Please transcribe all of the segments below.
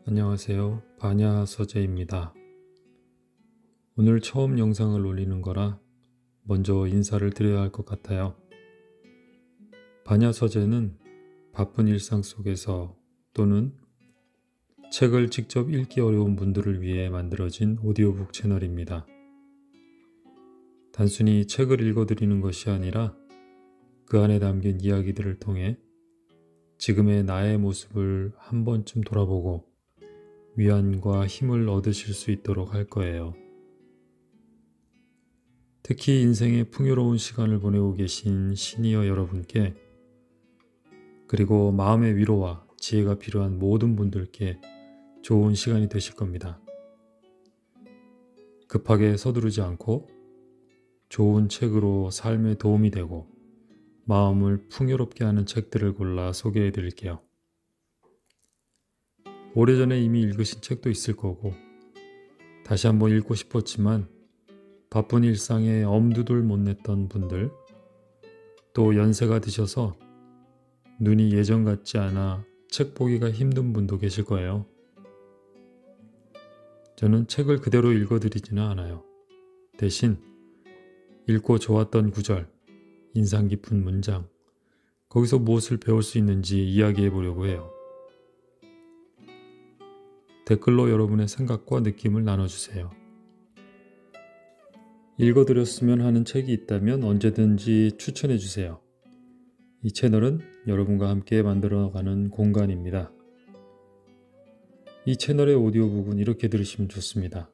안녕하세요. 반야서재입니다. 오늘 처음 영상을 올리는 거라 먼저 인사를 드려야 할 것 같아요. 반야서재는 바쁜 일상 속에서 또는 책을 직접 읽기 어려운 분들을 위해 만들어진 오디오북 채널입니다. 단순히 책을 읽어드리는 것이 아니라 그 안에 담긴 이야기들을 통해 지금의 나의 모습을 한 번쯤 돌아보고 위안과 힘을 얻으실 수 있도록 할 거예요. 특히 인생의 풍요로운 시간을 보내고 계신 시니어 여러분께, 그리고 마음의 위로와 지혜가 필요한 모든 분들께 좋은 시간이 되실 겁니다. 급하게 서두르지 않고 좋은 책으로 삶에 도움이 되고 마음을 풍요롭게 하는 책들을 골라 소개해 드릴게요. 오래전에 이미 읽으신 책도 있을 거고 다시 한번 읽고 싶었지만 바쁜 일상에 엄두들 못 냈던 분들, 또 연세가 드셔서 눈이 예전 같지 않아 책 보기가 힘든 분도 계실 거예요. 저는 책을 그대로 읽어드리지는 않아요. 대신 읽고 좋았던 구절, 인상 깊은 문장, 거기서 무엇을 배울 수 있는지 이야기해 보려고 해요. 댓글로 여러분의 생각과 느낌을 나눠주세요. 읽어드렸으면 하는 책이 있다면 언제든지 추천해 주세요. 이 채널은 여러분과 함께 만들어가는 공간입니다. 이 채널의 오디오북은 이렇게 들으시면 좋습니다.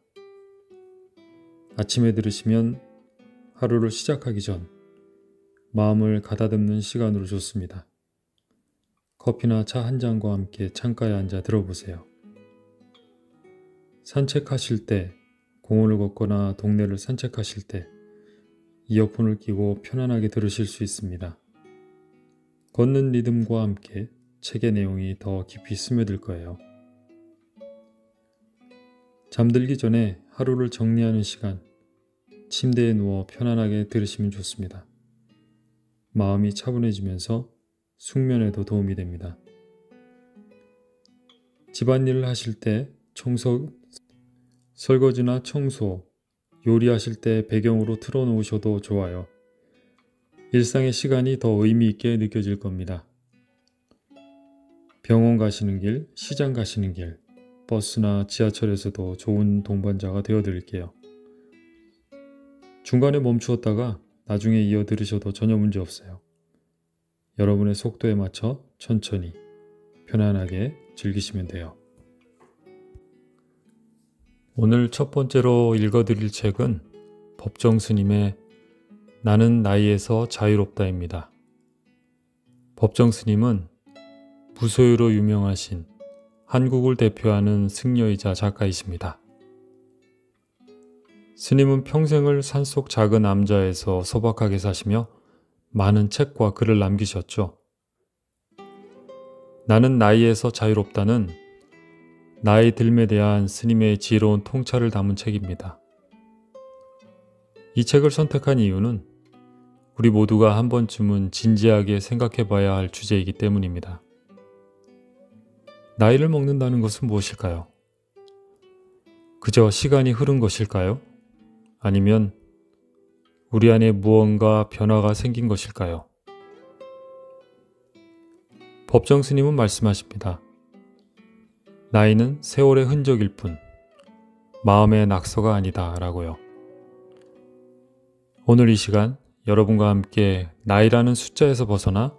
아침에 들으시면 하루를 시작하기 전 마음을 가다듬는 시간으로 좋습니다. 커피나 차 한 잔과 함께 창가에 앉아 들어보세요. 산책하실 때, 공원을 걷거나 동네를 산책하실 때 이어폰을 끼고 편안하게 들으실 수 있습니다. 걷는 리듬과 함께 책의 내용이 더 깊이 스며들 거예요. 잠들기 전에 하루를 정리하는 시간, 침대에 누워 편안하게 들으시면 좋습니다. 마음이 차분해지면서 숙면에도 도움이 됩니다. 집안일을 하실 때 설거지나 청소, 요리하실 때 배경으로 틀어놓으셔도 좋아요. 일상의 시간이 더 의미 있게 느껴질 겁니다. 병원 가시는 길, 시장 가시는 길, 버스나 지하철에서도 좋은 동반자가 되어드릴게요. 중간에 멈추었다가 나중에 이어 들으셔도 전혀 문제 없어요. 여러분의 속도에 맞춰 천천히, 편안하게 즐기시면 돼요. 오늘 첫 번째로 읽어드릴 책은 법정스님의 나는 나이에서 자유롭다입니다. 법정스님은 무소유로 유명하신 한국을 대표하는 승려이자 작가이십니다. 스님은 평생을 산속 작은 암자에서 소박하게 사시며 많은 책과 글을 남기셨죠. 나는 나이에서 자유롭다는 나이 듦에 대한 스님의 지혜로운 통찰을 담은 책입니다. 이 책을 선택한 이유는 우리 모두가 한 번쯤은 진지하게 생각해 봐야 할 주제이기 때문입니다. 나이를 먹는다는 것은 무엇일까요? 그저 시간이 흐른 것일까요? 아니면 우리 안에 무언가 변화가 생긴 것일까요? 법정스님은 말씀하십니다. 나이는 세월의 흔적일 뿐 마음의 낙서가 아니다 라고요. 오늘 이 시간 여러분과 함께 나이라는 숫자에서 벗어나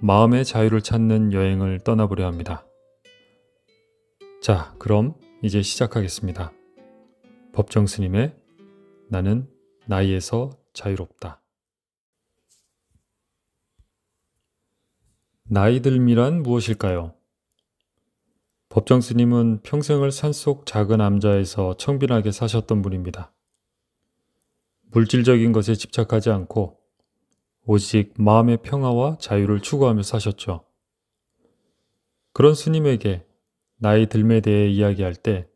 마음의 자유를 찾는 여행을 떠나보려 합니다. 자, 그럼 이제 시작하겠습니다. 법정스님의 나는 나이에서 자유롭다. 나이 듦이란 무엇일까요? 법정스님은 평생을 산속 작은 암자에서 청빈하게 사셨던 분입니다. 물질적인 것에 집착하지 않고 오직 마음의 평화와 자유를 추구하며 사셨죠. 그런 스님에게 나이 듦에 대해 이야기할 때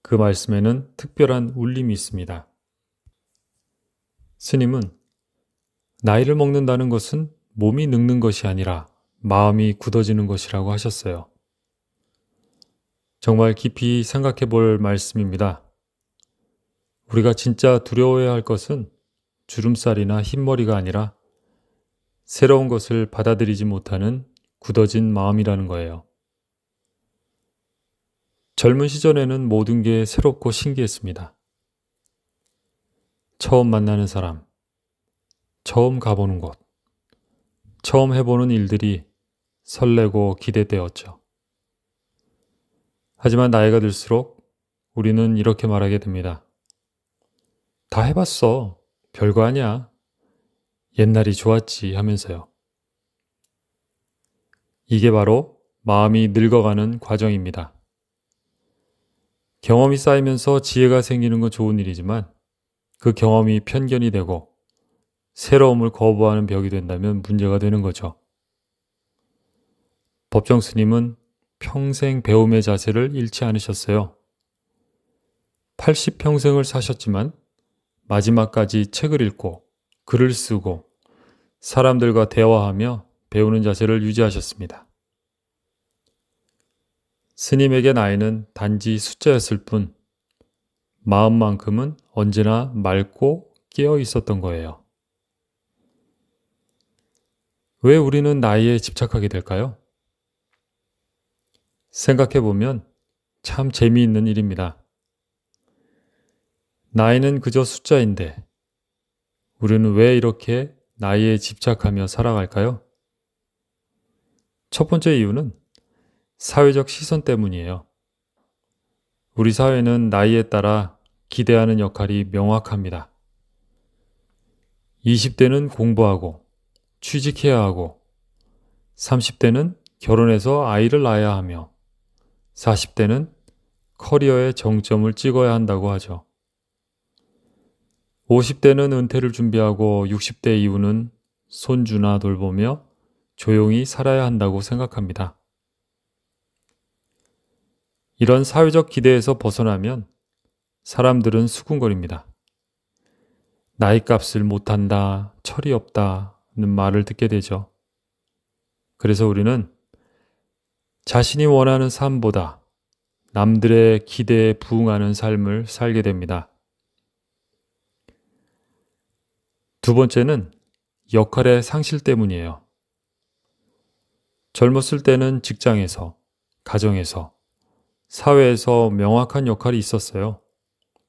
그 말씀에는 특별한 울림이 있습니다. 스님은 나이를 먹는다는 것은 몸이 늙는 것이 아니라 마음이 굳어지는 것이라고 하셨어요. 정말 깊이 생각해 볼 말씀입니다. 우리가 진짜 두려워해야 할 것은 주름살이나 흰머리가 아니라 새로운 것을 받아들이지 못하는 굳어진 마음이라는 거예요. 젊은 시절에는 모든 게 새롭고 신기했습니다. 처음 만나는 사람, 처음 가보는 곳, 처음 해보는 일들이 설레고 기대되었죠. 하지만 나이가 들수록 우리는 이렇게 말하게 됩니다. 다 해봤어. 별거 아니야. 옛날이 좋았지 하면서요. 이게 바로 마음이 늙어가는 과정입니다. 경험이 쌓이면서 지혜가 생기는 건 좋은 일이지만 그 경험이 편견이 되고 새로움을 거부하는 벽이 된다면 문제가 되는 거죠. 법정 스님은 평생 배움의 자세를 잃지 않으셨어요. 80평생을 사셨지만 마지막까지 책을 읽고 글을 쓰고 사람들과 대화하며 배우는 자세를 유지하셨습니다. 스님에게 나이는 단지 숫자였을 뿐 마음만큼은 언제나 맑고 깨어 있었던 거예요. 왜 우리는 나이에 집착하게 될까요? 생각해보면 참 재미있는 일입니다. 나이는 그저 숫자인데 우리는 왜 이렇게 나이에 집착하며 살아갈까요? 첫 번째 이유는 사회적 시선 때문이에요. 우리 사회는 나이에 따라 기대하는 역할이 명확합니다. 20대는 공부하고 취직해야 하고 30대는 결혼해서 아이를 낳아야 하며 40대는 커리어의 정점을 찍어야 한다고 하죠. 50대는 은퇴를 준비하고 60대 이후는 손주나 돌보며 조용히 살아야 한다고 생각합니다. 이런 사회적 기대에서 벗어나면 사람들은 수군거립니다. 나이값을 못한다, 철이 없다는 말을 듣게 되죠. 그래서 우리는 자신이 원하는 삶보다 남들의 기대에 부응하는 삶을 살게 됩니다. 두 번째는 역할의 상실 때문이에요. 젊었을 때는 직장에서, 가정에서, 사회에서 명확한 역할이 있었어요.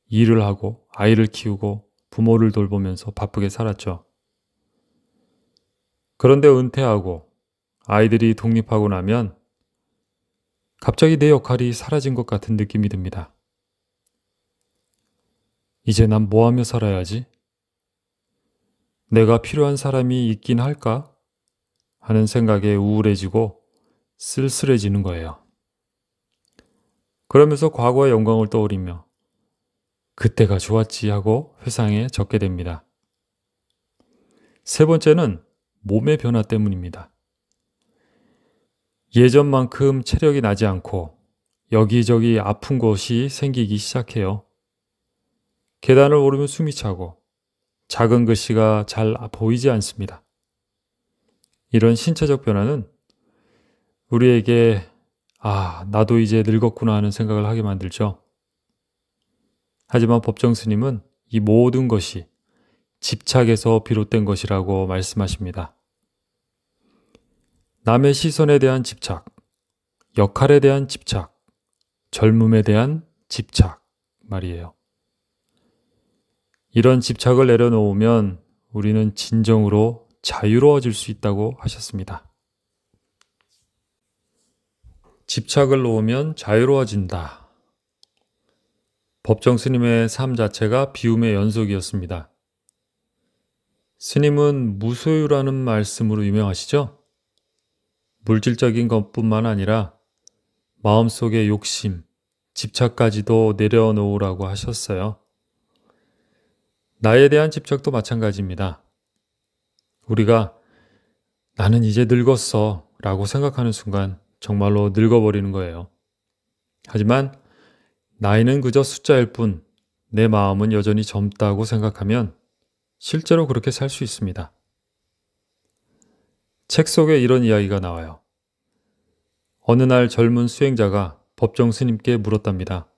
일을 하고 아이를 키우고 부모를 돌보면서 바쁘게 살았죠. 그런데 은퇴하고 아이들이 독립하고 나면 갑자기 내 역할이 사라진 것 같은 느낌이 듭니다. 이제 난 뭐 하며 살아야지? 내가 필요한 사람이 있긴 할까? 하는 생각에 우울해지고 쓸쓸해지는 거예요. 그러면서 과거의 영광을 떠올리며 그때가 좋았지 하고 회상에 적게 됩니다. 세 번째는 몸의 변화 때문입니다. 예전만큼 체력이 나지 않고 여기저기 아픈 곳이 생기기 시작해요. 계단을 오르면 숨이 차고 작은 글씨가 잘 보이지 않습니다. 이런 신체적 변화는 우리에게 나도 이제 늙었구나 하는 생각을 하게 만들죠. 하지만 법정 스님은 이 모든 것이 집착에서 비롯된 것이라고 말씀하십니다. 남의 시선에 대한 집착, 역할에 대한 집착, 젊음에 대한 집착 말이에요. 이런 집착을 내려놓으면 우리는 진정으로 자유로워질 수 있다고 하셨습니다. 집착을 놓으면 자유로워진다. 법정 스님의 삶 자체가 비움의 연속이었습니다. 스님은 무소유라는 말씀으로 유명하시죠? 물질적인 것뿐만 아니라 마음속의 욕심, 집착까지도 내려놓으라고 하셨어요. 나에 대한 집착도 마찬가지입니다. 우리가 나는 이제 늙었어 라고 생각하는 순간 정말로 늙어버리는 거예요. 하지만 나이는 그저 숫자일 뿐 내 마음은 여전히 젊다고 생각하면 실제로 그렇게 살 수 있습니다. 책 속에 이런 이야기가 나와요. 어느 날 젊은 수행자가 법정 스님께 물었답니다.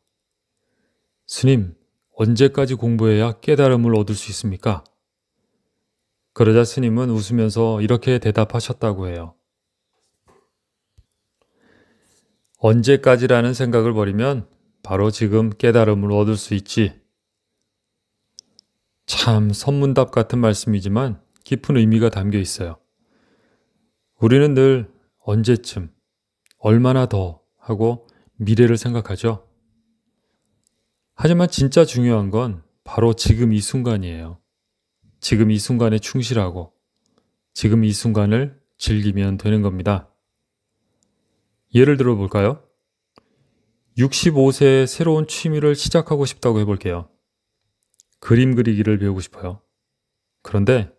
스님, 언제까지 공부해야 깨달음을 얻을 수 있습니까? 그러자 스님은 웃으면서 이렇게 대답하셨다고 해요. 언제까지라는 생각을 버리면 바로 지금 깨달음을 얻을 수 있지. 참 선문답 같은 말씀이지만 깊은 의미가 담겨 있어요. 우리는 늘 언제쯤, 얼마나 더 하고 미래를 생각하죠. 하지만 진짜 중요한 건 바로 지금 이 순간이에요. 지금 이 순간에 충실하고 지금 이 순간을 즐기면 되는 겁니다. 예를 들어 볼까요? 65세에 새로운 취미를 시작하고 싶다고 해볼게요. 그림 그리기를 배우고 싶어요. 그런데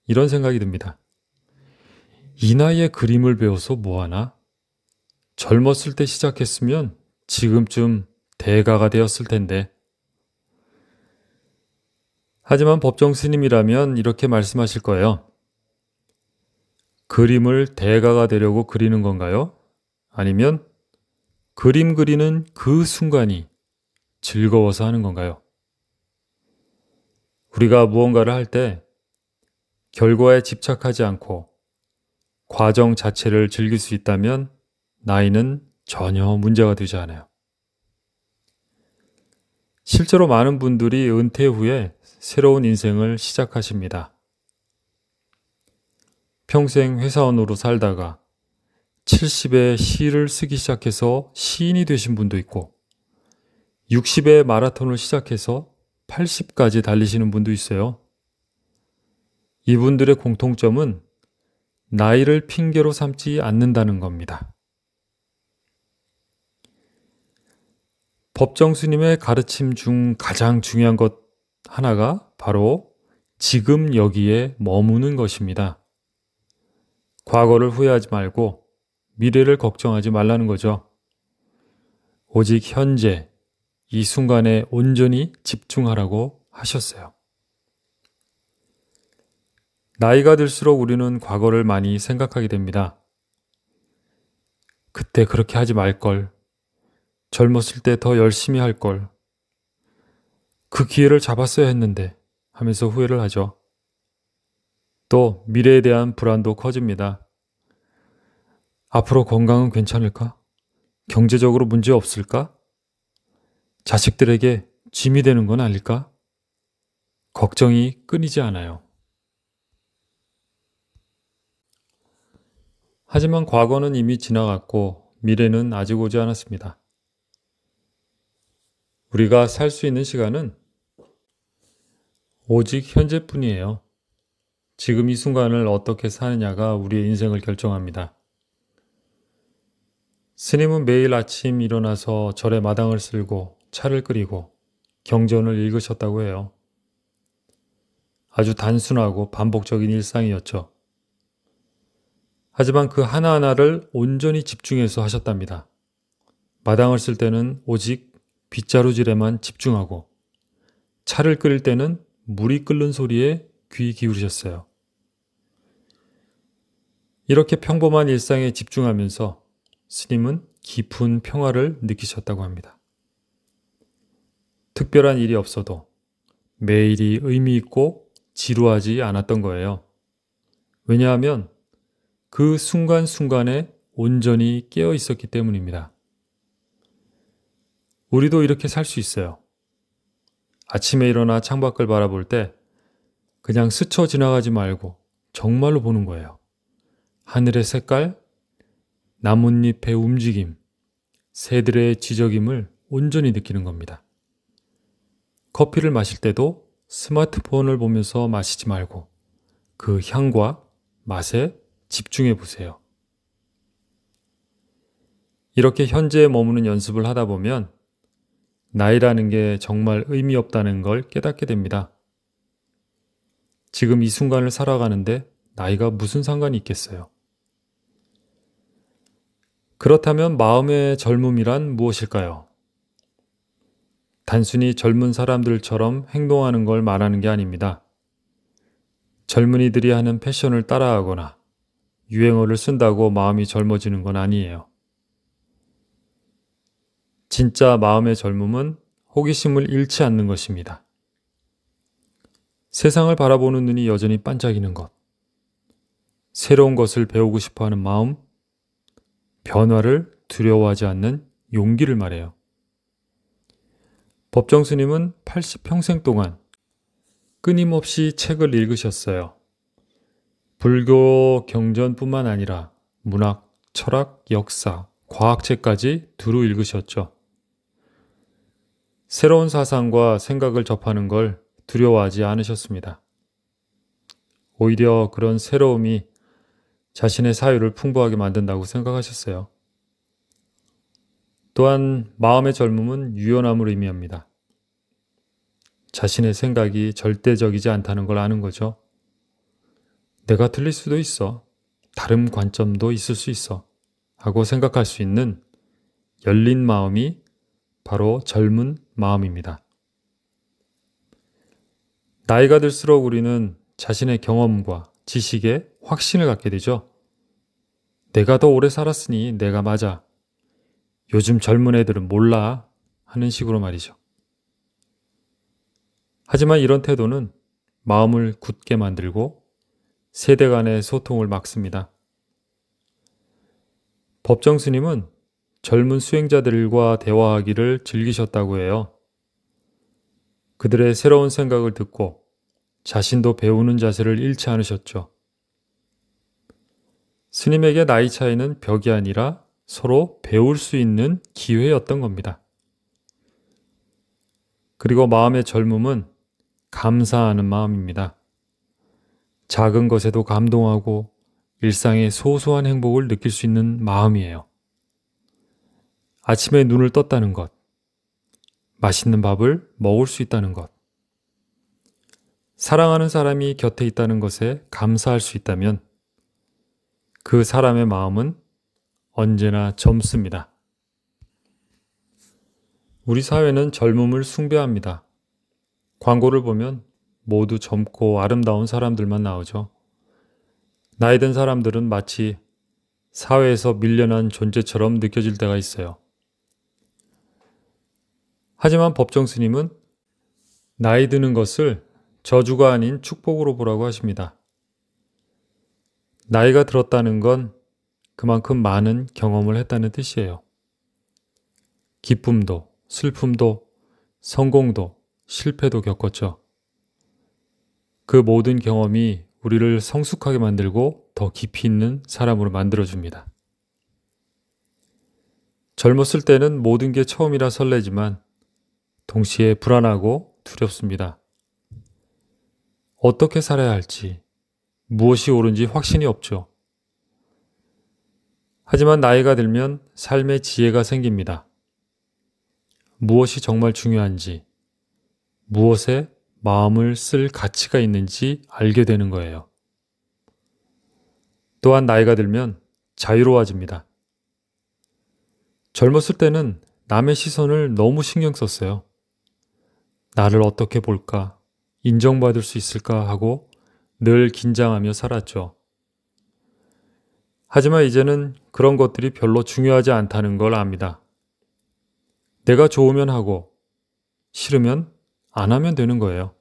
이런 생각이 듭니다. 이 나이에 그림을 배워서 뭐하나? 젊었을 때 시작했으면 지금쯤 대가가 되었을 텐데. 하지만 법정 스님이라면 이렇게 말씀하실 거예요. 그림을 대가가 되려고 그리는 건가요? 아니면 그림 그리는 그 순간이 즐거워서 하는 건가요? 우리가 무언가를 할 때 결과에 집착하지 않고 과정 자체를 즐길 수 있다면 나이는 전혀 문제가 되지 않아요. 실제로 많은 분들이 은퇴 후에 새로운 인생을 시작하십니다. 평생 회사원으로 살다가 70에 시를 쓰기 시작해서 시인이 되신 분도 있고 60에 마라톤을 시작해서 80까지 달리시는 분도 있어요. 이분들의 공통점은 나이를 핑계로 삼지 않는다는 겁니다. 법정 스님의 가르침 중 가장 중요한 것 하나가 바로 지금 여기에 머무는 것입니다. 과거를 후회하지 말고 미래를 걱정하지 말라는 거죠. 오직 현재, 이 순간에 온전히 집중하라고 하셨어요. 나이가 들수록 우리는 과거를 많이 생각하게 됩니다. 그때 그렇게 하지 말걸. 젊었을 때 더 열심히 할걸. 그 기회를 잡았어야 했는데 하면서 후회를 하죠. 또 미래에 대한 불안도 커집니다. 앞으로 건강은 괜찮을까? 경제적으로 문제 없을까? 자식들에게 짐이 되는 건 아닐까? 걱정이 끊이지 않아요. 하지만 과거는 이미 지나갔고 미래는 아직 오지 않았습니다. 우리가 살 수 있는 시간은 오직 현재뿐이에요. 지금 이 순간을 어떻게 사느냐가 우리의 인생을 결정합니다. 스님은 매일 아침 일어나서 절에 마당을 쓸고 차를 끓이고 경전을 읽으셨다고 해요. 아주 단순하고 반복적인 일상이었죠. 하지만 그 하나하나를 온전히 집중해서 하셨답니다. 마당을 쓸 때는 오직 빗자루질에만 집중하고 차를 끓일 때는 물이 끓는 소리에 귀 기울이셨어요. 이렇게 평범한 일상에 집중하면서 스님은 깊은 평화를 느끼셨다고 합니다. 특별한 일이 없어도 매일이 의미 있고 지루하지 않았던 거예요. 왜냐하면 그 순간순간에 온전히 깨어 있었기 때문입니다. 우리도 이렇게 살 수 있어요. 아침에 일어나 창밖을 바라볼 때 그냥 스쳐 지나가지 말고 정말로 보는 거예요. 하늘의 색깔, 나뭇잎의 움직임, 새들의 지저김을 온전히 느끼는 겁니다. 커피를 마실 때도 스마트폰을 보면서 마시지 말고 그 향과 맛에 집중해 보세요. 이렇게 현재에 머무는 연습을 하다 보면 나이라는 게 정말 의미 없다는 걸 깨닫게 됩니다. 지금 이 순간을 살아가는데 나이가 무슨 상관이 있겠어요? 그렇다면 마음의 젊음이란 무엇일까요? 단순히 젊은 사람들처럼 행동하는 걸 말하는 게 아닙니다. 젊은이들이 하는 패션을 따라하거나 유행어를 쓴다고 마음이 젊어지는 건 아니에요. 진짜 마음의 젊음은 호기심을 잃지 않는 것입니다. 세상을 바라보는 눈이 여전히 반짝이는 것, 새로운 것을 배우고 싶어하는 마음, 변화를 두려워하지 않는 용기를 말해요. 법정 스님은 80평생 동안 끊임없이 책을 읽으셨어요. 불교 경전뿐만 아니라 문학, 철학, 역사, 과학책까지 두루 읽으셨죠. 새로운 사상과 생각을 접하는 걸 두려워하지 않으셨습니다. 오히려 그런 새로움이 자신의 사유를 풍부하게 만든다고 생각하셨어요. 또한 마음의 젊음은 유연함을 의미합니다. 자신의 생각이 절대적이지 않다는 걸 아는 거죠. 내가 틀릴 수도 있어. 다른 관점도 있을 수 있어. 하고 생각할 수 있는 열린 마음이 바로 젊은 마음입니다. 나이가 들수록 우리는 자신의 경험과 지식에 확신을 갖게 되죠. 내가 더 오래 살았으니 내가 맞아. 요즘 젊은 애들은 몰라 하는 식으로 말이죠. 하지만 이런 태도는 마음을 굳게 만들고 세대 간의 소통을 막습니다. 법정 스님은 젊은 수행자들과 대화하기를 즐기셨다고 해요. 그들의 새로운 생각을 듣고 자신도 배우는 자세를 잃지 않으셨죠. 스님에게 나이 차이는 벽이 아니라 서로 배울 수 있는 기회였던 겁니다. 그리고 마음의 젊음은 감사하는 마음입니다. 작은 것에도 감동하고 일상의 소소한 행복을 느낄 수 있는 마음이에요. 아침에 눈을 떴다는 것, 맛있는 밥을 먹을 수 있다는 것, 사랑하는 사람이 곁에 있다는 것에 감사할 수 있다면 그 사람의 마음은 언제나 젊습니다. 우리 사회는 젊음을 숭배합니다. 광고를 보면 모두 젊고 아름다운 사람들만 나오죠. 나이 든 사람들은 마치 사회에서 밀려난 존재처럼 느껴질 때가 있어요. 하지만 법정 스님은 나이 드는 것을 저주가 아닌 축복으로 보라고 하십니다. 나이가 들었다는 건 그만큼 많은 경험을 했다는 뜻이에요. 기쁨도, 슬픔도, 성공도, 실패도 겪었죠. 그 모든 경험이 우리를 성숙하게 만들고 더 깊이 있는 사람으로 만들어줍니다. 젊었을 때는 모든 게 처음이라 설레지만 동시에 불안하고 두렵습니다. 어떻게 살아야 할지, 무엇이 옳은지 확신이 없죠. 하지만 나이가 들면 삶의 지혜가 생깁니다. 무엇이 정말 중요한지, 무엇에 마음을 쓸 가치가 있는지 알게 되는 거예요. 또한 나이가 들면 자유로워집니다. 젊었을 때는 남의 시선을 너무 신경 썼어요. 나를 어떻게 볼까, 인정받을 수 있을까 하고 늘 긴장하며 살았죠. 하지만 이제는 그런 것들이 별로 중요하지 않다는 걸 압니다. 내가 좋으면 하고 싫으면 안 하면 되는 거예요.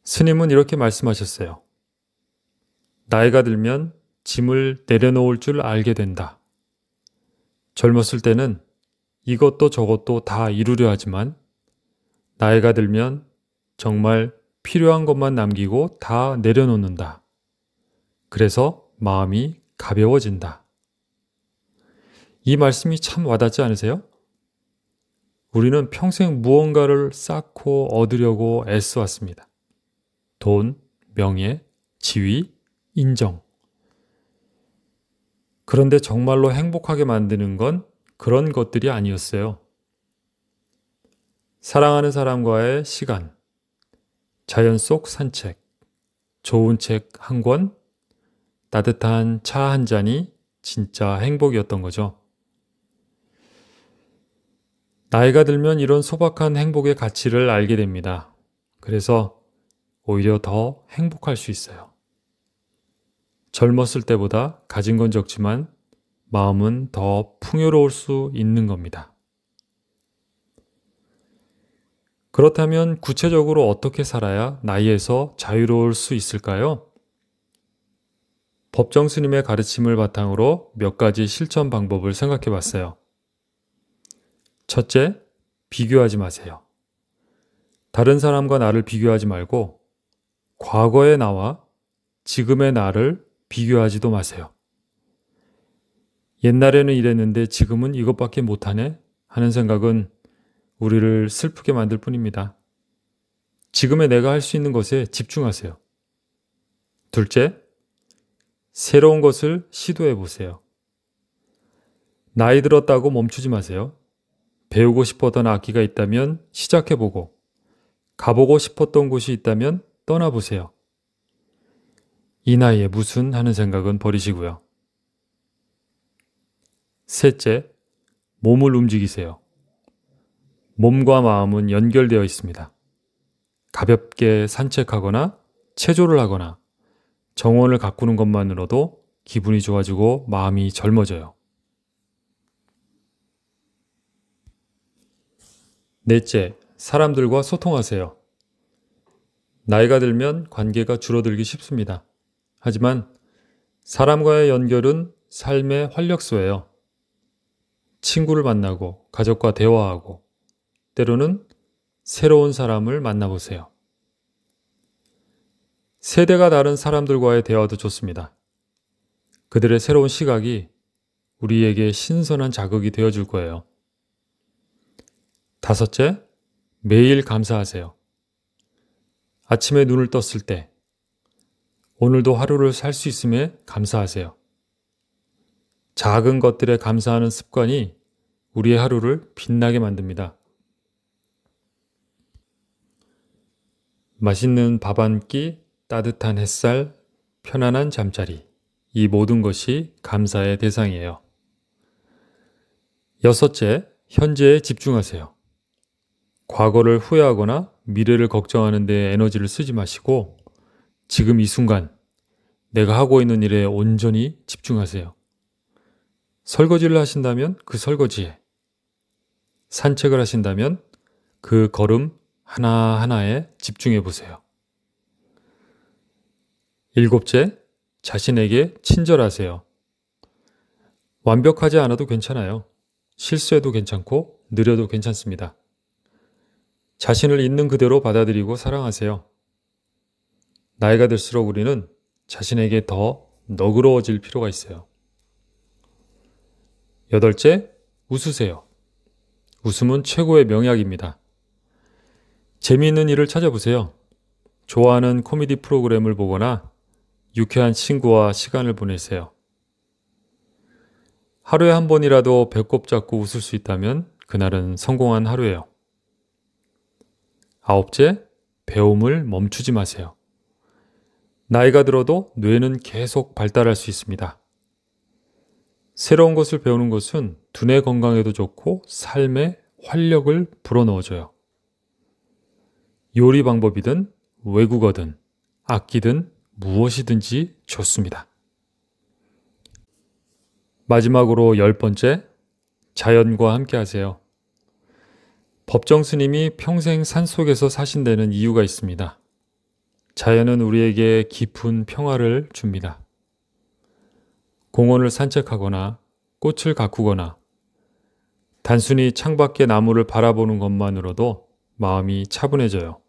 스님은 이렇게 말씀하셨어요. 나이가 들면 짐을 내려놓을 줄 알게 된다. 젊었을 때는 이것도 저것도 다 이루려 하지만 나이가 들면 정말 필요한 것만 남기고 다 내려놓는다. 그래서 마음이 가벼워진다. 이 말씀이 참 와닿지 않으세요? 우리는 평생 무언가를 쌓고 얻으려고 애써왔습니다. 돈, 명예, 지위, 인정. 그런데 정말로 행복하게 만드는 건 그런 것들이 아니었어요. 사랑하는 사람과의 시간, 자연 속 산책, 좋은 책 한 권, 따뜻한 차 한 잔이 진짜 행복이었던 거죠. 나이가 들면 이런 소박한 행복의 가치를 알게 됩니다. 그래서 오히려 더 행복할 수 있어요. 젊었을 때보다 가진 건 적지만 마음은 더 풍요로울 수 있는 겁니다. 그렇다면 구체적으로 어떻게 살아야 나이에서 자유로울 수 있을까요? 법정 스님의 가르침을 바탕으로 몇 가지 실천 방법을 생각해 봤어요. 첫째, 비교하지 마세요. 다른 사람과 나를 비교하지 말고 과거의 나와 지금의 나를 비교하지도 마세요. 옛날에는 이랬는데 지금은 이것밖에 못하네 하는 생각은 우리를 슬프게 만들 뿐입니다. 지금의 내가 할 수 있는 것에 집중하세요. 둘째, 새로운 것을 시도해 보세요. 나이 들었다고 멈추지 마세요. 배우고 싶었던 악기가 있다면 시작해 보고, 가보고 싶었던 곳이 있다면 떠나보세요. 이 나이에 무슨 하는 생각은 버리시고요. 셋째, 몸을 움직이세요. 몸과 마음은 연결되어 있습니다. 가볍게 산책하거나 체조를 하거나 정원을 가꾸는 것만으로도 기분이 좋아지고 마음이 젊어져요. 넷째, 사람들과 소통하세요. 나이가 들면 관계가 줄어들기 쉽습니다. 하지만 사람과의 연결은 삶의 활력소예요. 친구를 만나고 가족과 대화하고 때로는 새로운 사람을 만나보세요. 세대가 다른 사람들과의 대화도 좋습니다. 그들의 새로운 시각이 우리에게 신선한 자극이 되어줄 거예요. 다섯째, 매일 감사하세요. 아침에 눈을 떴을 때 오늘도 하루를 살 수 있음에 감사하세요. 작은 것들에 감사하는 습관이 우리의 하루를 빛나게 만듭니다. 맛있는 밥 한 끼, 따뜻한 햇살, 편안한 잠자리, 이 모든 것이 감사의 대상이에요. 여섯째, 현재에 집중하세요. 과거를 후회하거나 미래를 걱정하는 데 에너지를 쓰지 마시고 지금 이 순간 내가 하고 있는 일에 온전히 집중하세요. 설거지를 하신다면 그 설거지에, 산책을 하신다면 그 걸음 하나하나에 집중해 보세요. 일곱째, 자신에게 친절하세요. 완벽하지 않아도 괜찮아요. 실수해도 괜찮고 느려도 괜찮습니다. 자신을 있는 그대로 받아들이고 사랑하세요. 나이가 들수록 우리는 자신에게 더 너그러워질 필요가 있어요. 여덟째, 웃으세요. 웃음은 최고의 명약입니다. 재미있는 일을 찾아보세요. 좋아하는 코미디 프로그램을 보거나 유쾌한 친구와 시간을 보내세요. 하루에 한 번이라도 배꼽 잡고 웃을 수 있다면 그날은 성공한 하루예요. 아홉째, 배움을 멈추지 마세요. 나이가 들어도 뇌는 계속 발달할 수 있습니다. 새로운 것을 배우는 것은 두뇌 건강에도 좋고 삶에 활력을 불어넣어줘요. 요리 방법이든 외국어든 악기든 무엇이든지 좋습니다. 마지막으로 10번째, 자연과 함께 하세요. 법정 스님이 평생 산속에서 사신 데는 이유가 있습니다. 자연은 우리에게 깊은 평화를 줍니다. 공원을 산책하거나 꽃을 가꾸거나 단순히 창밖의 나무를 바라보는 것만으로도 마음이 차분해져요.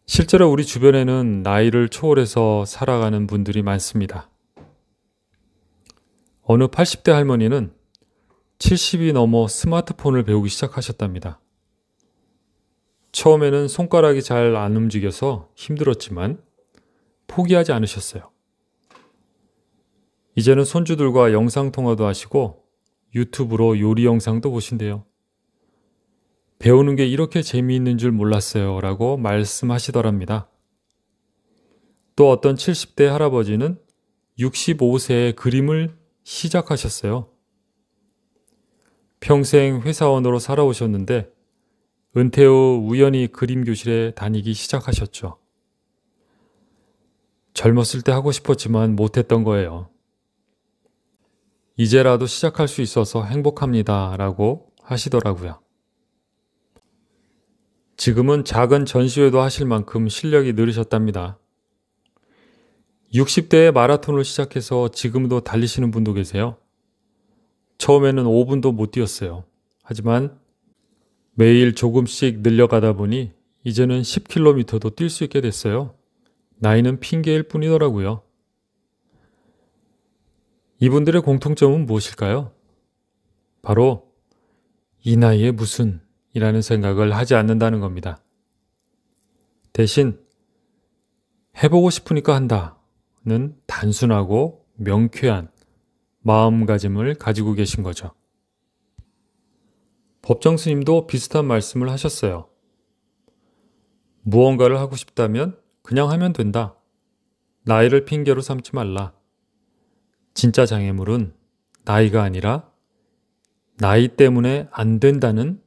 실제로 우리 주변에는 나이를 초월해서 살아가는 분들이 많습니다. 어느 80대 할머니는 70이 넘어 스마트폰을 배우기 시작하셨답니다. 처음에는 손가락이 잘 안 움직여서 힘들었지만 포기하지 않으셨어요. 이제는 손주들과 영상통화도 하시고 유튜브로 요리 영상도 보신대요. 배우는 게 이렇게 재미있는 줄 몰랐어요 라고 말씀하시더랍니다. 또 어떤 70대 할아버지는 65세에 그림을 시작하셨어요. 평생 회사원으로 살아오셨는데 은퇴 후 우연히 그림 교실에 다니기 시작하셨죠. 젊었을 때 하고 싶었지만 못했던 거예요. 이제라도 시작할 수 있어서 행복합니다 라고 하시더라고요. 지금은 작은 전시회도 하실 만큼 실력이 늘으셨답니다. 60대에 마라톤을 시작해서 지금도 달리시는 분도 계세요. 처음에는 5분도 못 뛰었어요. 하지만 매일 조금씩 늘려가다 보니 이제는 10km도 뛸 수 있게 됐어요. 나이는 핑계일 뿐이더라고요. 이분들의 공통점은 무엇일까요? 바로 이 나이에 무슨 이라는 생각을 하지 않는다는 겁니다. 대신 해보고 싶으니까 한다는 단순하고 명쾌한 마음가짐을 가지고 계신 거죠. 법정 스님도 비슷한 말씀을 하셨어요. 무언가를 하고 싶다면 그냥 하면 된다. 나이를 핑계로 삼지 말라. 진짜 장애물은 나이가 아니라 나이 때문에 안 된다는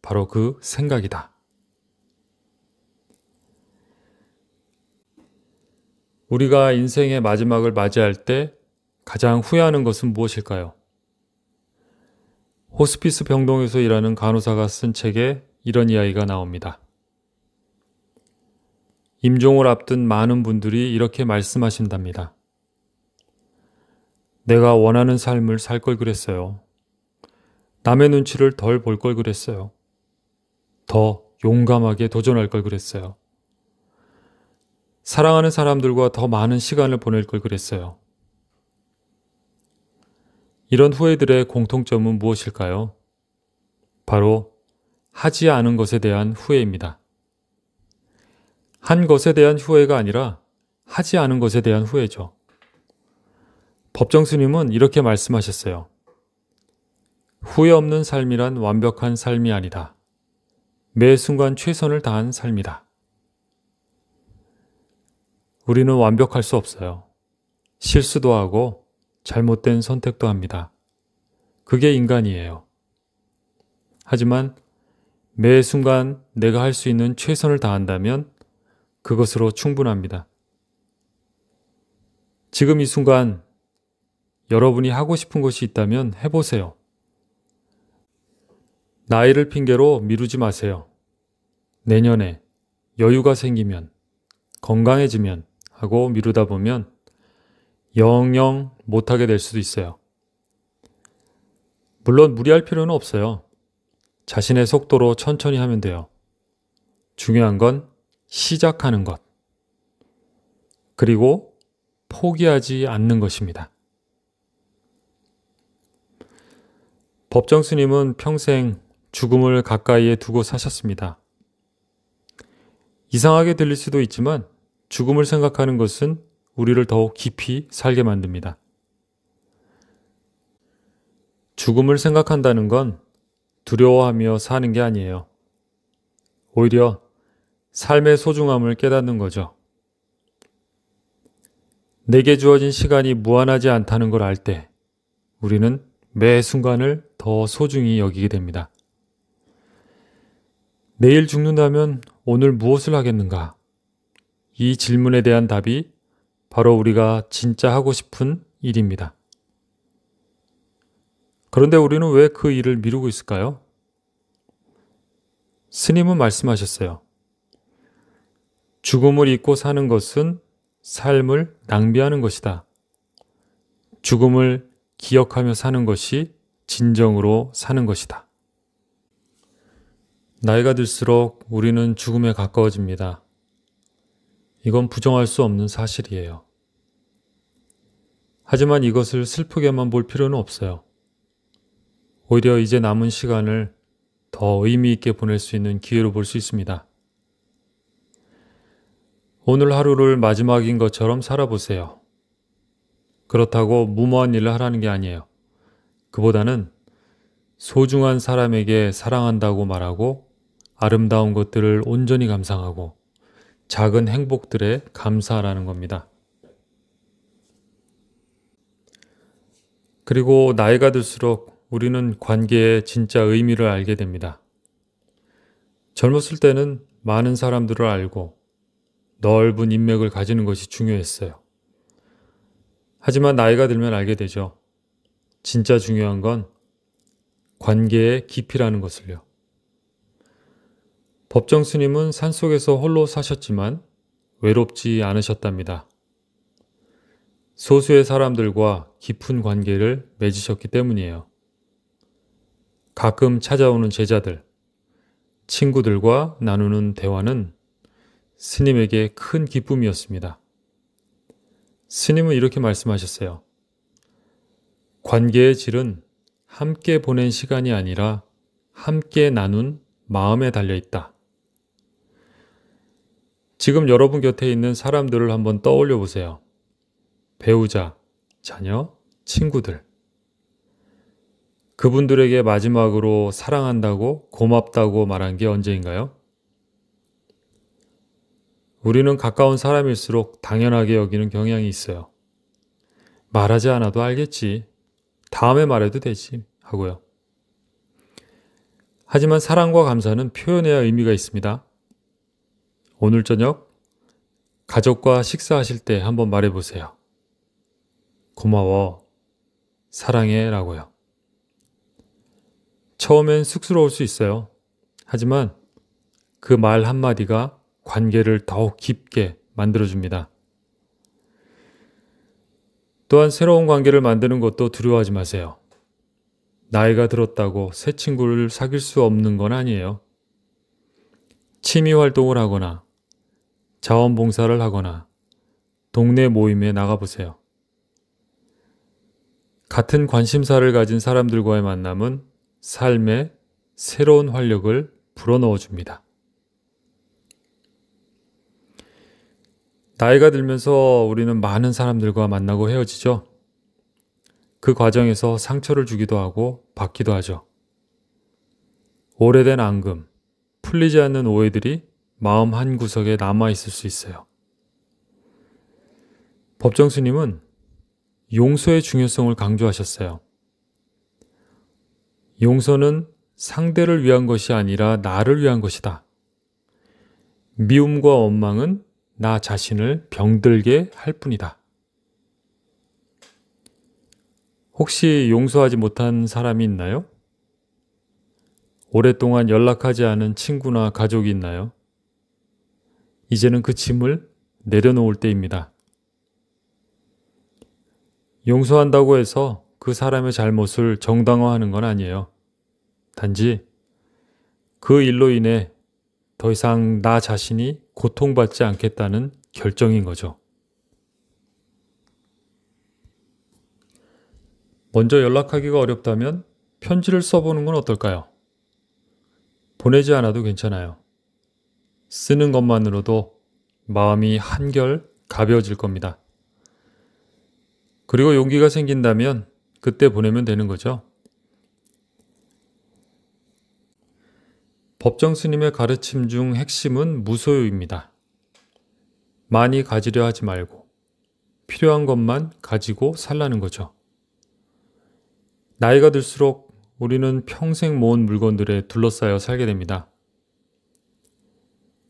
바로 그 생각이다. 우리가 인생의 마지막을 맞이할 때 가장 후회하는 것은 무엇일까요? 호스피스 병동에서 일하는 간호사가 쓴 책에 이런 이야기가 나옵니다. 임종을 앞둔 많은 분들이 이렇게 말씀하신답니다. 내가 원하는 삶을 살 걸 그랬어요. 남의 눈치를 덜 볼 걸 그랬어요. 더 용감하게 도전할 걸 그랬어요. 사랑하는 사람들과 더 많은 시간을 보낼 걸 그랬어요. 이런 후회들의 공통점은 무엇일까요? 바로 하지 않은 것에 대한 후회입니다. 한 것에 대한 후회가 아니라 하지 않은 것에 대한 후회죠. 법정 스님은 이렇게 말씀하셨어요. 후회 없는 삶이란 완벽한 삶이 아니다. 매 순간 최선을 다한 삶이다. 우리는 완벽할 수 없어요. 실수도 하고 잘못된 선택도 합니다. 그게 인간이에요. 하지만 매 순간 내가 할 수 있는 최선을 다한다면 그것으로 충분합니다. 지금 이 순간 여러분이 하고 싶은 것이 있다면 해보세요. 나이를 핑계로 미루지 마세요. 내년에 여유가 생기면, 건강해지면 하고 미루다 보면 영영 못하게 될 수도 있어요. 물론 무리할 필요는 없어요. 자신의 속도로 천천히 하면 돼요. 중요한 건 시작하는 것, 그리고 포기하지 않는 것입니다. 법정 스님은 평생 죽음을 가까이에 두고 사셨습니다. 이상하게 들릴 수도 있지만 죽음을 생각하는 것은 우리를 더욱 깊이 살게 만듭니다. 죽음을 생각한다는 건 두려워하며 사는 게 아니에요. 오히려 삶의 소중함을 깨닫는 거죠. 내게 주어진 시간이 무한하지 않다는 걸 알 때 우리는 매 순간을 더 소중히 여기게 됩니다. 내일 죽는다면 오늘 무엇을 하겠는가? 이 질문에 대한 답이 바로 우리가 진짜 하고 싶은 일입니다. 그런데 우리는 왜 그 일을 미루고 있을까요? 스님은 말씀하셨어요. 죽음을 잊고 사는 것은 삶을 낭비하는 것이다. 죽음을 기억하며 사는 것이 진정으로 사는 것이다. 나이가 들수록 우리는 죽음에 가까워집니다. 이건 부정할 수 없는 사실이에요. 하지만 이것을 슬프게만 볼 필요는 없어요. 오히려 이제 남은 시간을 더 의미 있게 보낼 수 있는 기회로 볼 수 있습니다. 오늘 하루를 마지막인 것처럼 살아보세요. 그렇다고 무모한 일을 하라는 게 아니에요. 그보다는 소중한 사람에게 사랑한다고 말하고 아름다운 것들을 온전히 감상하고 작은 행복들에 감사하라는 겁니다. 그리고 나이가 들수록 우리는 관계의 진짜 의미를 알게 됩니다. 젊었을 때는 많은 사람들을 알고 넓은 인맥을 가지는 것이 중요했어요. 하지만 나이가 들면 알게 되죠. 진짜 중요한 건 관계의 깊이라는 것을요. 법정 스님은 산속에서 홀로 사셨지만 외롭지 않으셨답니다. 소수의 사람들과 깊은 관계를 맺으셨기 때문이에요. 가끔 찾아오는 제자들, 친구들과 나누는 대화는 스님에게 큰 기쁨이었습니다. 스님은 이렇게 말씀하셨어요. 관계의 질은 함께 보낸 시간이 아니라 함께 나눈 마음에 달려있다. 지금 여러분 곁에 있는 사람들을 한번 떠올려 보세요. 배우자, 자녀, 친구들. 그분들에게 마지막으로 사랑한다고 고맙다고 말한 게 언제인가요? 우리는 가까운 사람일수록 당연하게 여기는 경향이 있어요. 말하지 않아도 알겠지. 다음에 말해도 되지 하고요. 하지만 사랑과 감사는 표현해야 의미가 있습니다. 오늘 저녁 가족과 식사하실 때 한번 말해보세요. 고마워, 사랑해 라고요. 처음엔 쑥스러울 수 있어요. 하지만 그 말 한마디가 관계를 더욱 깊게 만들어줍니다. 또한 새로운 관계를 만드는 것도 두려워하지 마세요. 나이가 들었다고 새 친구를 사귈 수 없는 건 아니에요. 취미 활동을 하거나 자원봉사를 하거나 동네 모임에 나가보세요. 같은 관심사를 가진 사람들과의 만남은 삶에 새로운 활력을 불어넣어 줍니다. 나이가 들면서 우리는 많은 사람들과 만나고 헤어지죠. 그 과정에서 상처를 주기도 하고 받기도 하죠. 오래된 앙금, 풀리지 않는 오해들이 마음 한구석에 남아있을 수 있어요. 법정 스님은 용서의 중요성을 강조하셨어요. 용서는 상대를 위한 것이 아니라 나를 위한 것이다. 미움과 원망은 나 자신을 병들게 할 뿐이다. 혹시 용서하지 못한 사람이 있나요? 오랫동안 연락하지 않은 친구나 가족이 있나요? 이제는 그 짐을 내려놓을 때입니다. 용서한다고 해서 그 사람의 잘못을 정당화하는 건 아니에요. 단지 그 일로 인해 더 이상 나 자신이 고통받지 않겠다는 결정인 거죠. 먼저 연락하기가 어렵다면 편지를 써보는 건 어떨까요? 보내지 않아도 괜찮아요. 쓰는 것만으로도 마음이 한결 가벼워질 겁니다. 그리고 용기가 생긴다면 그때 보내면 되는 거죠. 법정 스님의 가르침 중 핵심은 무소유입니다. 많이 가지려 하지 말고 필요한 것만 가지고 살라는 거죠. 나이가 들수록 우리는 평생 모은 물건들에 둘러싸여 살게 됩니다.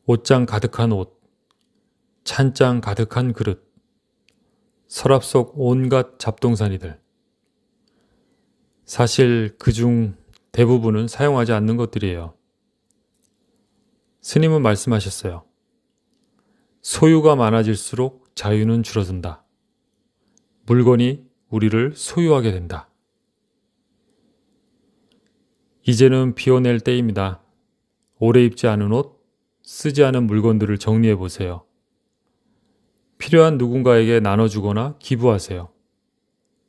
옷장 가득한 옷, 찬장 가득한 그릇, 서랍 속 온갖 잡동사니들. 사실 그중 대부분은 사용하지 않는 것들이에요. 스님은 말씀하셨어요. 소유가 많아질수록 자유는 줄어든다. 물건이 우리를 소유하게 된다. 이제는 비워낼 때입니다. 오래 입지 않은 옷, 쓰지 않은 물건들을 정리해 보세요. 필요한 누군가에게 나눠주거나 기부하세요.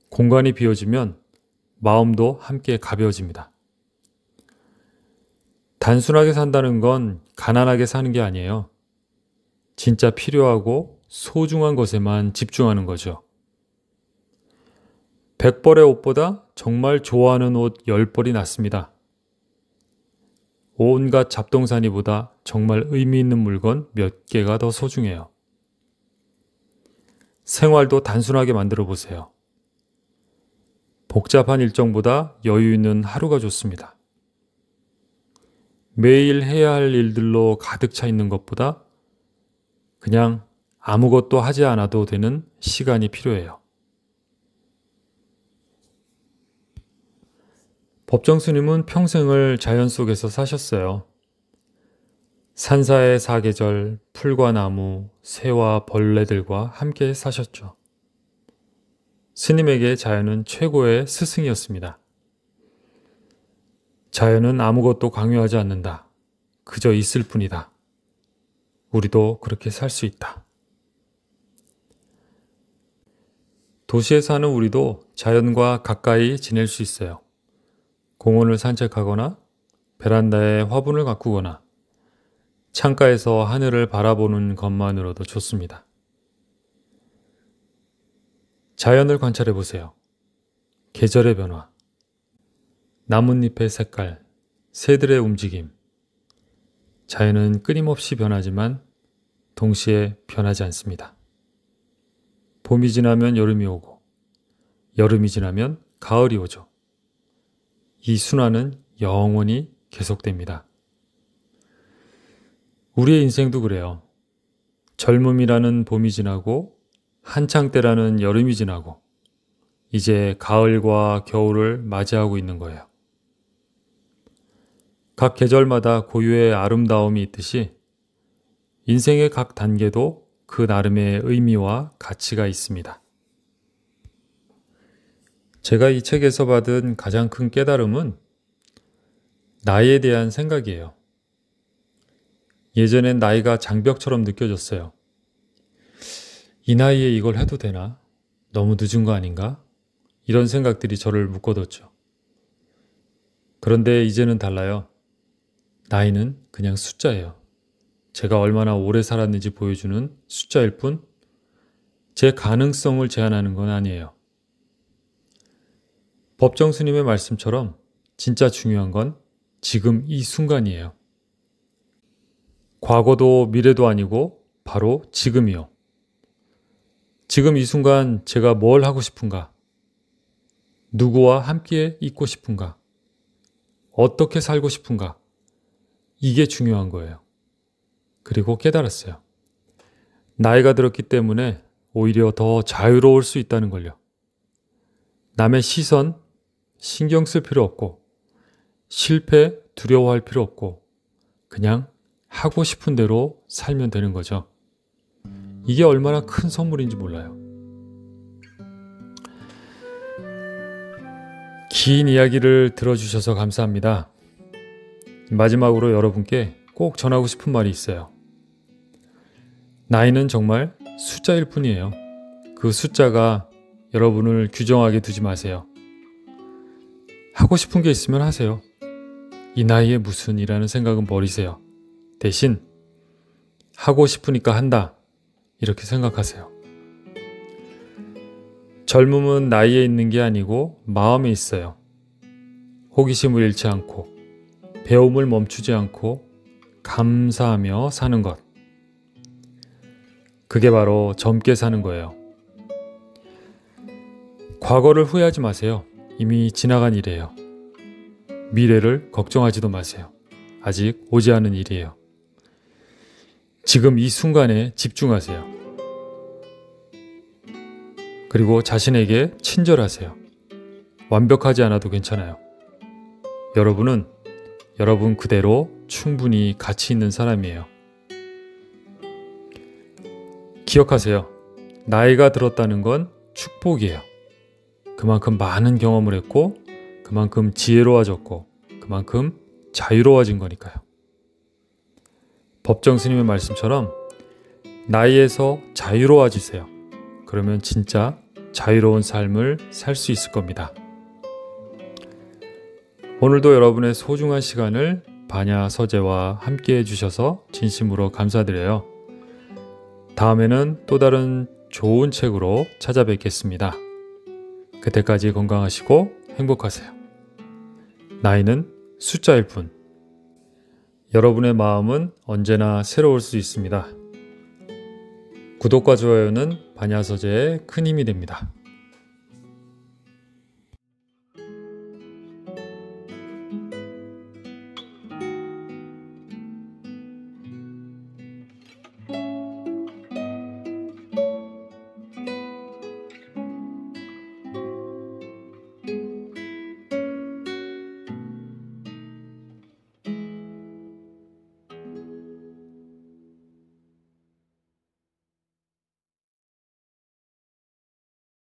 공간이 비워지면 마음도 함께 가벼워집니다. 단순하게 산다는 건 가난하게 사는 게 아니에요. 진짜 필요하고 소중한 것에만 집중하는 거죠. 100벌의 옷보다 정말 좋아하는 옷 10벌이 낫습니다. 온갖 잡동사니보다 정말 의미 있는 물건 몇 개가 더 소중해요. 생활도 단순하게 만들어 보세요. 복잡한 일정보다 여유 있는 하루가 좋습니다. 매일 해야 할 일들로 가득 차 있는 것보다 그냥 아무것도 하지 않아도 되는 시간이 필요해요. 법정 스님은 평생을 자연 속에서 사셨어요. 산사의 사계절, 풀과 나무, 새와 벌레들과 함께 사셨죠. 스님에게 자연은 최고의 스승이었습니다. 자연은 아무것도 강요하지 않는다. 그저 있을 뿐이다. 우리도 그렇게 살 수 있다. 도시에 사는 우리도 자연과 가까이 지낼 수 있어요. 공원을 산책하거나 베란다에 화분을 가꾸거나 창가에서 하늘을 바라보는 것만으로도 좋습니다. 자연을 관찰해 보세요. 계절의 변화, 나뭇잎의 색깔, 새들의 움직임. 자연은 끊임없이 변하지만 동시에 변하지 않습니다. 봄이 지나면 여름이 오고 여름이 지나면 가을이 오죠. 이 순환은 영원히 계속됩니다. 우리의 인생도 그래요. 젊음이라는 봄이 지나고 한창 때라는 여름이 지나고 이제 가을과 겨울을 맞이하고 있는 거예요. 각 계절마다 고유의 아름다움이 있듯이 인생의 각 단계도 그 나름의 의미와 가치가 있습니다. 제가 이 책에서 받은 가장 큰 깨달음은 나이에 대한 생각이에요. 예전엔 나이가 장벽처럼 느껴졌어요. 이 나이에 이걸 해도 되나? 너무 늦은 거 아닌가? 이런 생각들이 저를 묶어뒀죠. 그런데 이제는 달라요. 나이는 그냥 숫자예요. 제가 얼마나 오래 살았는지 보여주는 숫자일 뿐, 제 가능성을 제한하는 건 아니에요. 법정 스님의 말씀처럼 진짜 중요한 건 지금 이 순간이에요. 과거도 미래도 아니고 바로 지금이요. 지금 이 순간 제가 뭘 하고 싶은가? 누구와 함께 있고 싶은가? 어떻게 살고 싶은가? 이게 중요한 거예요. 그리고 깨달았어요. 나이가 들었기 때문에 오히려 더 자유로울 수 있다는 걸요. 남의 시선 신경 쓸 필요 없고 실패 두려워할 필요 없고 그냥 하고 싶은 대로 살면 되는 거죠. 이게 얼마나 큰 선물인지 몰라요. 긴 이야기를 들어주셔서 감사합니다. 마지막으로 여러분께 꼭 전하고 싶은 말이 있어요. 나이는 정말 숫자일 뿐이에요. 그 숫자가 여러분을 규정하게 두지 마세요. 하고 싶은 게 있으면 하세요. 이 나이에 무슨 이라는 생각은 버리세요. 대신 하고 싶으니까 한다. 이렇게 생각하세요. 젊음은 나이에 있는 게 아니고 마음에 있어요. 호기심을 잃지 않고 배움을 멈추지 않고 감사하며 사는 것. 그게 바로 젊게 사는 거예요. 과거를 후회하지 마세요. 이미 지나간 일이에요. 미래를 걱정하지도 마세요. 아직 오지 않은 일이에요. 지금 이 순간에 집중하세요. 그리고 자신에게 친절하세요. 완벽하지 않아도 괜찮아요. 여러분은 여러분 그대로 충분히 가치 있는 사람이에요. 기억하세요. 나이가 들었다는 건 축복이에요. 그만큼 많은 경험을 했고 그만큼 지혜로워졌고 그만큼 자유로워진 거니까요. 법정 스님의 말씀처럼 나이에서 자유로워지세요. 그러면 진짜 자유로운 삶을 살 수 있을 겁니다. 오늘도 여러분의 소중한 시간을 반야 서재와 함께 해주셔서 진심으로 감사드려요. 다음에는 또 다른 좋은 책으로 찾아뵙겠습니다. 그때까지 건강하시고 행복하세요. 나이는 숫자일 뿐. 여러분의 마음은 언제나 새로울 수 있습니다. 구독과 좋아요는 반야 서재의 큰 힘이 됩니다.